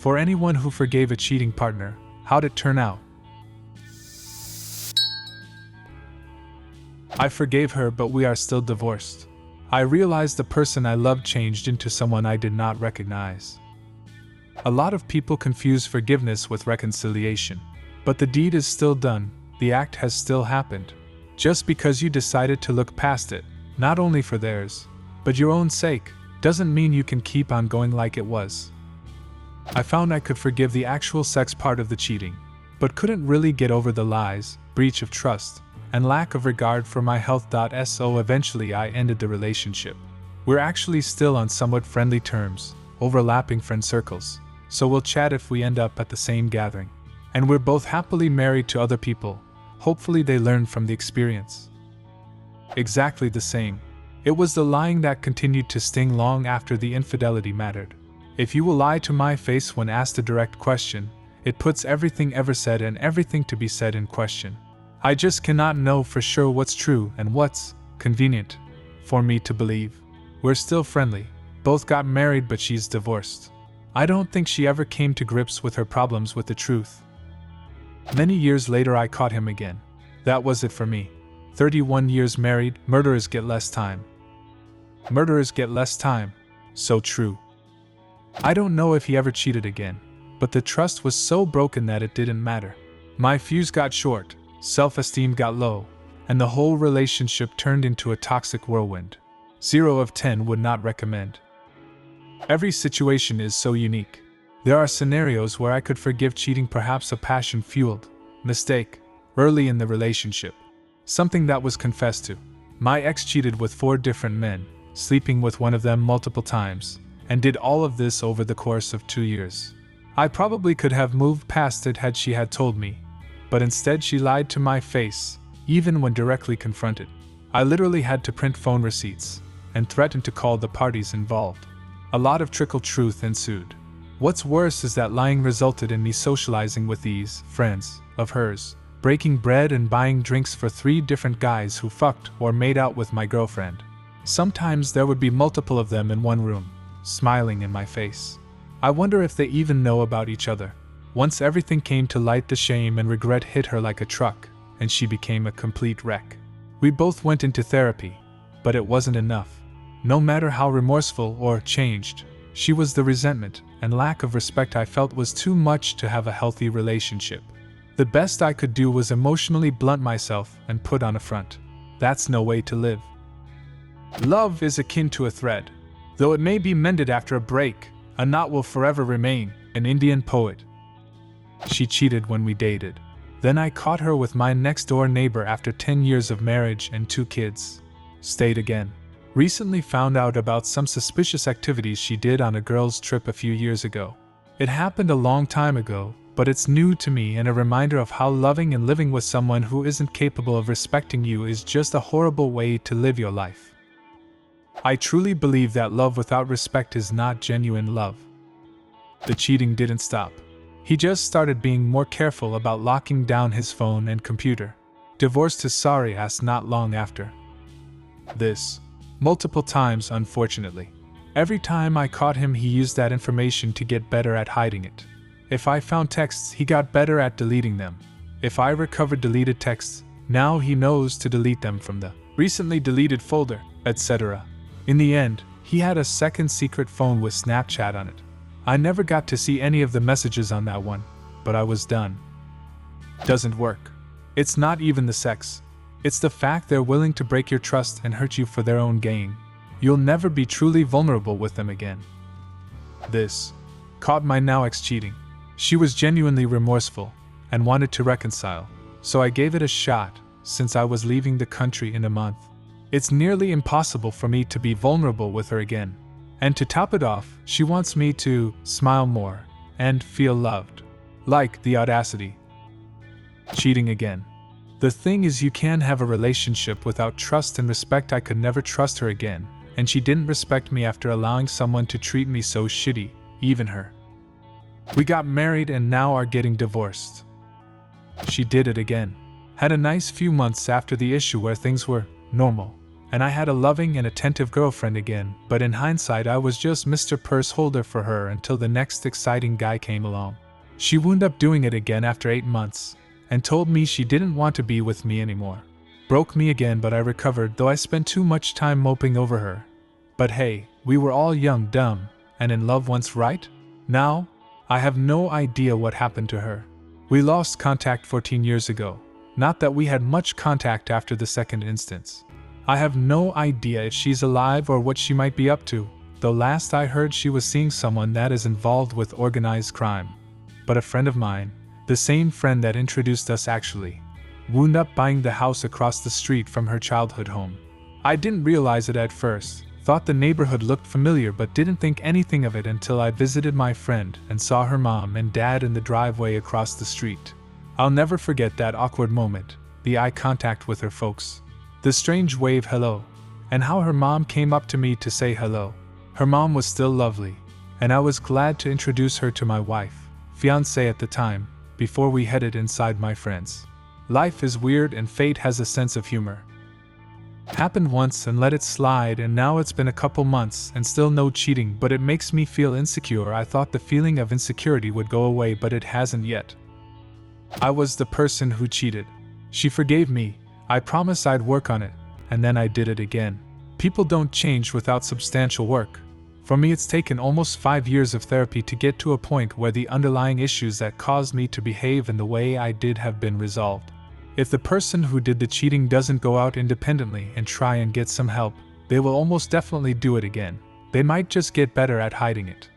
For anyone who forgave a cheating partner, how'd it turn out? I forgave her, but we are still divorced. I realized the person I loved changed into someone I did not recognize. A lot of people confuse forgiveness with reconciliation. But the deed is still done, the act has still happened. Just because you decided to look past it, not only for theirs, but your own sake, doesn't mean you can keep on going like it was. I found I could forgive the actual sex part of the cheating, but couldn't really get over the lies, breach of trust, and lack of regard for my health. So eventually I ended the relationship. We're actually still on somewhat friendly terms, overlapping friend circles, so we'll chat if we end up at the same gathering. And we're both happily married to other people. Hopefully they learn from the experience. Exactly the same. It was the lying that continued to sting long after the infidelity mattered. If you will lie to my face when asked a direct question, it puts everything ever said and everything to be said in question. I just cannot know for sure what's true and what's convenient for me to believe. We're still friendly, both got married, but she's divorced. I don't think she ever came to grips with her problems with the truth. Many years later I caught him again. That was it for me. 31 years married, murderers get less time. Murderers get less time. So true. I don't know if he ever cheated again, but the trust was so broken that it didn't matter. My fuse got short, self-esteem got low, and the whole relationship turned into a toxic whirlwind. 0 of 10 would not recommend. Every situation is so unique. There are scenarios where I could forgive cheating, perhaps a passion-fueled mistake early in the relationship. Something that was confessed to. My ex cheated with 4 different men, sleeping with one of them multiple times, and did all of this over the course of 2 years. I probably could have moved past it had she had told me, but instead she lied to my face, even when directly confronted. I literally had to print phone receipts and threatened to call the parties involved. A lot of trickle truth ensued. What's worse is that lying resulted in me socializing with these friends of hers, breaking bread and buying drinks for 3 different guys who fucked or made out with my girlfriend. Sometimes there would be multiple of them in one room, smiling in my face. I wonder if they even know about each other. Once everything came to light, the shame and regret hit her like a truck, and she became a complete wreck. We both went into therapy, but it wasn't enough. No matter how remorseful or changed, she was the resentment and lack of respect I felt was too much to have a healthy relationship. The best I could do was emotionally blunt myself and put on a front. That's no way to live. Love is akin to a thread. Though it may be mended after a break, a knot will forever remain, an Indian poet. She cheated when we dated. Then I caught her with my next-door neighbor after 10 years of marriage and 2 kids. Stayed again. Recently found out about some suspicious activities she did on a girls' trip a few years ago. It happened a long time ago, but it's new to me and a reminder of how loving and living with someone who isn't capable of respecting you is just a horrible way to live your life. I truly believe that love without respect is not genuine love. The cheating didn't stop. He just started being more careful about locking down his phone and computer. Divorced his sorry ass not long after. This. Multiple times, unfortunately. Every time I caught him, he used that information to get better at hiding it. If I found texts, he got better at deleting them. If I recovered deleted texts, now he knows to delete them from the recently deleted folder, etc. In the end, he had a second secret phone with Snapchat on it. I never got to see any of the messages on that one, but I was done. Doesn't work. It's not even the sex. It's the fact they're willing to break your trust and hurt you for their own gain. You'll never be truly vulnerable with them again. This. Caught my now ex cheating. She was genuinely remorseful and wanted to reconcile, so I gave it a shot since I was leaving the country in a month. It's nearly impossible for me to be vulnerable with her again. And to top it off, she wants me to smile more and feel loved. Like the audacity. Cheating again. The thing is, you can't have a relationship without trust and respect. I could never trust her again, and she didn't respect me after allowing someone to treat me so shitty, even her. We got married and now are getting divorced. She did it again. Had a nice few months after the issue where things were normal, and I had a loving and attentive girlfriend again, but in hindsight I was just Mr. Purse Holder for her until the next exciting guy came along. She wound up doing it again after 8 months, and told me she didn't want to be with me anymore. Broke me again, but I recovered, though I spent too much time moping over her. But hey, we were all young, dumb, and in love once, right? Now, I have no idea what happened to her. We lost contact 14 years ago. Not that we had much contact after the second instance. I have no idea if she's alive or what she might be up to, though last I heard she was seeing someone that is involved with organized crime. But a friend of mine, the same friend that introduced us actually, wound up buying the house across the street from her childhood home. I didn't realize it at first, thought the neighborhood looked familiar but didn't think anything of it until I visited my friend and saw her mom and dad in the driveway across the street. I'll never forget that awkward moment, the eye contact with her folks, the strange wave hello, and how her mom came up to me to say hello. Her mom was still lovely, and I was glad to introduce her to my wife, fiancé at the time, before we headed inside my friends. Life is weird and fate has a sense of humor. Happened once and let it slide, and now it's been a couple months and still no cheating, but it makes me feel insecure. I thought the feeling of insecurity would go away, but it hasn't yet. I was the person who cheated. She forgave me, I promised I'd work on it, and then I did it again. People don't change without substantial work. For me, it's taken almost 5 years of therapy to get to a point where the underlying issues that caused me to behave in the way I did have been resolved. If the person who did the cheating doesn't go out independently and try and get some help, they will almost definitely do it again. They might just get better at hiding it.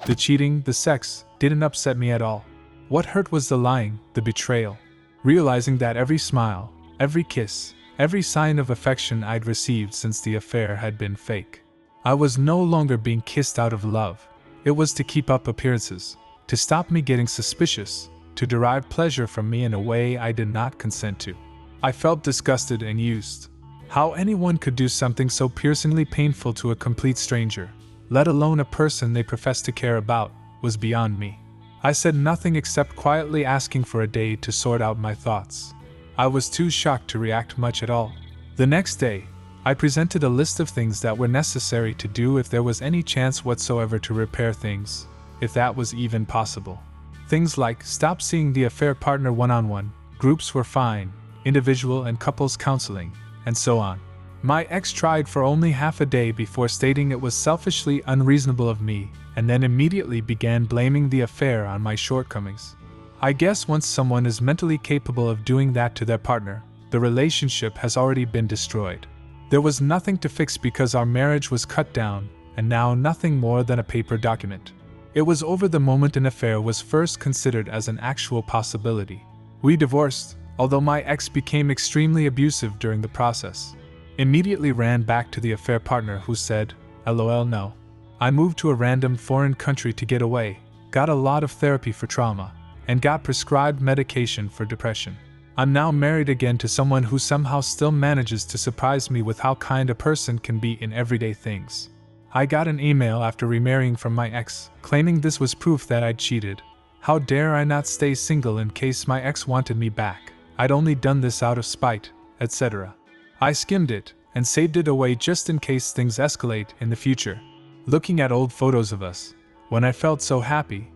The cheating, the sex, didn't upset me at all. What hurt was the lying, the betrayal. Realizing that every smile, every kiss, every sign of affection I'd received since the affair had been fake. I was no longer being kissed out of love. It was to keep up appearances, to stop me getting suspicious, to derive pleasure from me in a way I did not consent to. I felt disgusted and used. How anyone could do something so piercingly painful to a complete stranger, let alone a person they professed to care about, was beyond me. I said nothing except quietly asking for a day to sort out my thoughts. I was too shocked to react much at all. The next day, I presented a list of things that were necessary to do if there was any chance whatsoever to repair things, if that was even possible. Things like stop seeing the affair partner one-on-one, groups were fine, individual and couples counseling, and so on. My ex tried for only half a day before stating it was selfishly unreasonable of me, and then immediately began blaming the affair on my shortcomings. I guess once someone is mentally capable of doing that to their partner, the relationship has already been destroyed. There was nothing to fix because our marriage was cut down, and now nothing more than a paper document. It was over the moment an affair was first considered as an actual possibility. We divorced, although my ex became extremely abusive during the process. Immediately ran back to the affair partner who said, "LOL no." I moved to a random foreign country to get away, got a lot of therapy for trauma, and got prescribed medication for depression. I'm now married again to someone who somehow still manages to surprise me with how kind a person can be in everyday things. I got an email after remarrying from my ex, claiming this was proof that I'd cheated. How dare I not stay single in case my ex wanted me back? I'd only done this out of spite, etc. I skimmed it, and saved it away just in case things escalate in the future. Looking at old photos of us, when I felt so happy,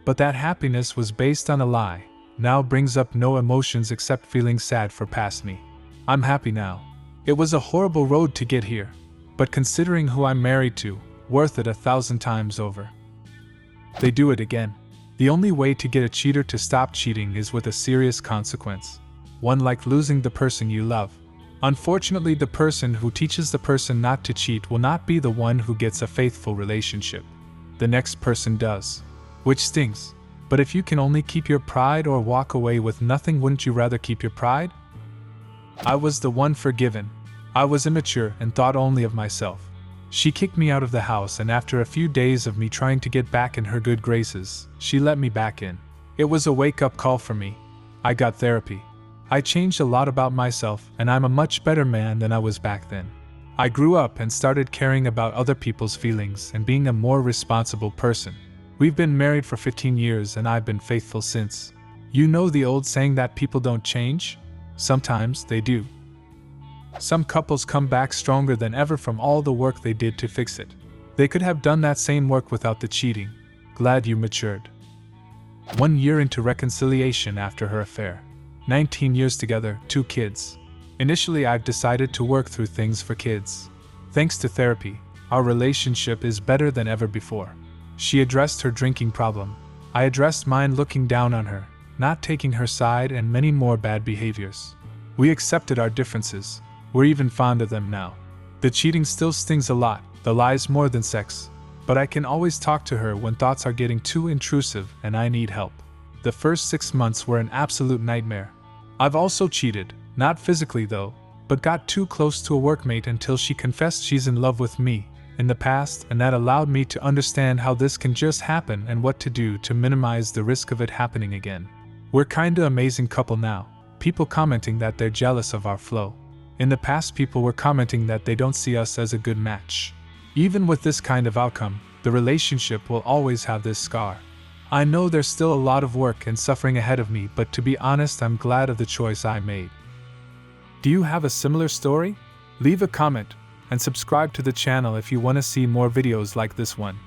but that happiness was based on a lie, now brings up no emotions except feeling sad for past me. I'm happy now. It was a horrible road to get here, but considering who I'm married to, worth it 1,000 times over. They do it again. The only way to get a cheater to stop cheating is with a serious consequence. One like losing the person you love. Unfortunately, the person who teaches the person not to cheat will not be the one who gets a faithful relationship. The next person does. Which stings. But if you can only keep your pride or walk away with nothing, wouldn't you rather keep your pride? I was the one forgiven. I was immature and thought only of myself. She kicked me out of the house, and after a few days of me trying to get back in her good graces, she let me back in. It was a wake-up call for me. I got therapy. I changed a lot about myself, and I'm a much better man than I was back then. I grew up and started caring about other people's feelings and being a more responsible person. We've been married for 15 years and I've been faithful since. You know the old saying that people don't change? Sometimes they do. Some couples come back stronger than ever from all the work they did to fix it. They could have done that same work without the cheating. Glad you matured. 1 year into reconciliation after her affair. 19 years together, 2 kids. Initially, I've decided to work through things for kids. Thanks to therapy, our relationship is better than ever before. She addressed her drinking problem. I addressed mine, looking down on her, not taking her side, and many more bad behaviors. We accepted our differences. We're even fond of them now. The cheating still stings a lot, the lies more than sex. But I can always talk to her when thoughts are getting too intrusive and I need help. The first 6 months were an absolute nightmare. I've also cheated, not physically though, but got too close to a workmate until she confessed she's in love with me in the past, and that allowed me to understand how this can just happen and what to do to minimize the risk of it happening again. We're kinda amazing couple now. People commenting that they're jealous of our flow. In the past, people were commenting that they don't see us as a good match. Even with this kind of outcome, the relationship will always have this scar. I know there's still a lot of work and suffering ahead of me, but to be honest, I'm glad of the choice I made. Do you have a similar story? Leave a comment and subscribe to the channel if you want to see more videos like this one.